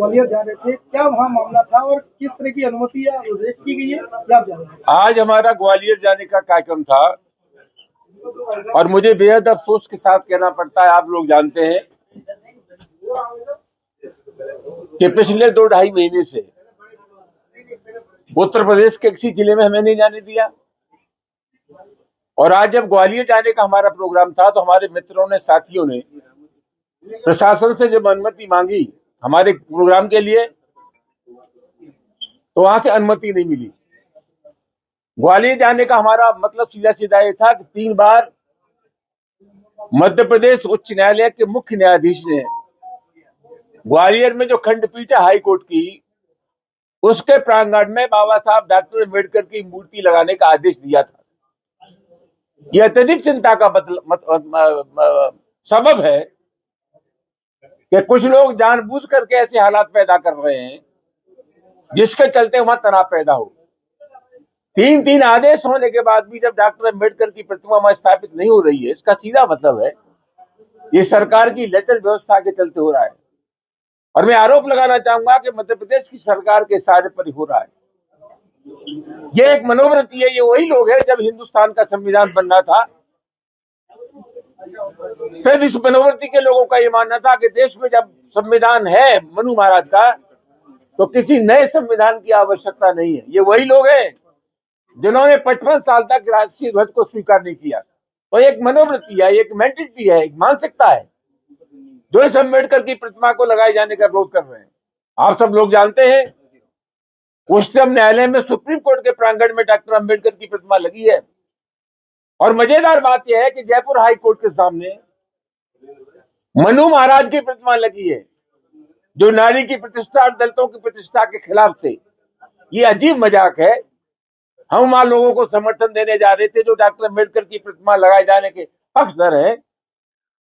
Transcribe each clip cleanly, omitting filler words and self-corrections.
ग्वालियर जा रहे थे, क्या वहाँ मामला था और किस तरह की अनुमति या रेट की गई है, क्या आप जान रहे हैं? आज हमारा ग्वालियर जाने का कार्यक्रम था और मुझे बेहद अफसोस के साथ कहना पड़ता है, आप लोग जानते हैं कि पिछले 2-2.5 महीने से उत्तर प्रदेश के किसी जिले में हमें नहीं जाने दिया। और आज जब ग्वालियर जाने का हमारा प्रोग्राम था तो हमारे मित्रों ने, साथियों ने प्रशासन से जब अनुमति मांगी हमारे प्रोग्राम के लिए तो वहां से अनुमति नहीं मिली। ग्वालियर जाने का हमारा मतलब सीधा सीधा ये था कि 3 बार मध्य प्रदेश उच्च न्यायालय के मुख्य न्यायाधीश ने ग्वालियर में जो खंडपीठ है हाई कोर्ट की, उसके प्रांगण में बाबा साहब डॉक्टर अम्बेडकर की मूर्ति लगाने का आदेश दिया था। यह अत्यधिक चिंता का सबब है कि कुछ लोग जानबूझ करके ऐसे हालात पैदा कर रहे हैं जिसके चलते वहां तनाव पैदा हो। 3 आदेश होने के बाद भी जब डॉक्टर अम्बेडकर की प्रतिमा वहां स्थापित नहीं हो रही है, इसका सीधा मतलब है ये सरकार की लचर व्यवस्था के चलते हो रहा है। और मैं आरोप लगाना चाहूंगा कि मध्य प्रदेश की सरकार के इशारे पर ही हो रहा है। ये एक मनोवृत्ति है। ये वही लोग हैं, जब हिंदुस्तान का संविधान बनना था फिर इस मनोवृत्ति के लोगों का ये मानना था कि देश में जब संविधान है मनु महाराज का तो किसी नए संविधान की आवश्यकता नहीं है। ये वही लोग हैं जिन्होंने 55 साल तक राष्ट्रीय ध्वज को स्वीकार नहीं किया। तो एक मनोवृत्ति है, एक मेंटलिटी है, एक मानसिकता है जो इस अम्बेडकर की प्रतिमा को लगाए जाने का विरोध कर रहे हैं। आप सब लोग जानते हैं उच्चतम न्यायालय में, सुप्रीम कोर्ट के प्रांगण में डॉक्टर अम्बेडकर की प्रतिमा लगी है। और मजेदार बात यह है कि जयपुर हाई कोर्ट के सामने मनु महाराज की प्रतिमा लगी है जो नारी की प्रतिष्ठा और दलितों की प्रतिष्ठा के खिलाफ थे। ये अजीब मजाक है। हम वहां लोगों को समर्थन देने जा रहे थे जो डॉक्टर अम्बेडकर की प्रतिमा लगाए जाने के पक्षधर हैं।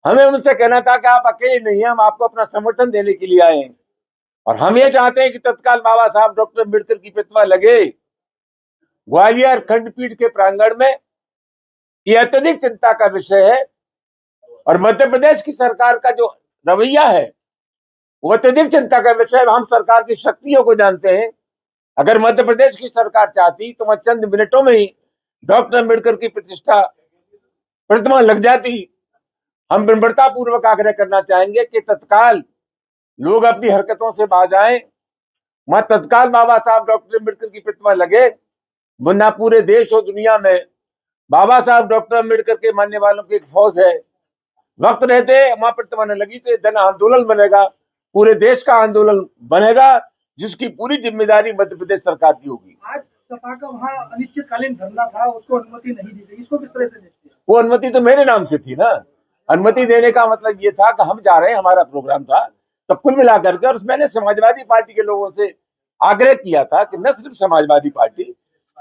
हमें उनसे कहना था कि आप अकेले नहीं हैं, हम आपको अपना समर्थन देने के लिए आए हैं और हम ये चाहते हैं कि तत्काल बाबा साहब डॉक्टर अम्बेडकर की प्रतिमा लगे ग्वालियर खंडपीठ के प्रांगण में। ये अत्यधिक चिंता का विषय है और मध्य प्रदेश की सरकार का जो रवैया है वो अत्यधिक चिंता का विषय है। हम सरकार की शक्तियों को जानते हैं। अगर मध्य प्रदेश की सरकार चाहती तो वह चंद मिनटों में ही डॉक्टर अम्बेडकर की प्रतिमा लग जाती। हम विनम्रता पूर्वक आग्रह करना चाहेंगे कि तत्काल लोग अपनी हरकतों से बाज आए, वहां तत्काल बाबा साहब डॉक्टर अम्बेडकर की प्रतिमा लगे, वरना पूरे देश और दुनिया में बाबा साहब डॉक्टर अम्बेडकर के मानने वालों की एक फौज है। वक्त रहते वहां प्रतिमा न लगी तो ये जन आंदोलन बनेगा, पूरे देश का आंदोलन बनेगा जिसकी पूरी जिम्मेदारी मध्य प्रदेश सरकार की होगी। आज सपा का वहाँ अनिश्चितकालीन धरना था, उसको अनुमति नहीं दी गई, इसको किस तरह से देखते हैं? वो अनुमति तो मेरे नाम से थी ना। अनुमति देने का मतलब ये था कि हम जा रहे हैं, हमारा प्रोग्राम था। तो कुल मिलाकर के, और मैंने समाजवादी पार्टी के लोगों से आग्रह किया था कि न सिर्फ समाजवादी पार्टी,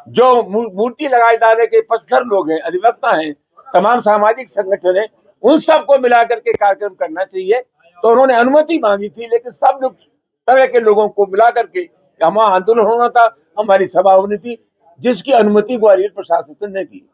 जो मूर्ति लगाए जाने के पक्षधर लोग हैं, अधिवक्ता हैं, तमाम सामाजिक संगठन है, उन सबको मिलाकर के कार्यक्रम करना चाहिए। तो उन्होंने अनुमति मांगी थी, लेकिन सब लोग तरह के लोगों को मिलाकर के हमारा आंदोलन होना था, हमारी सभा होनी थी, जिसकी अनुमति ग्वालियर प्रशासन ने दी।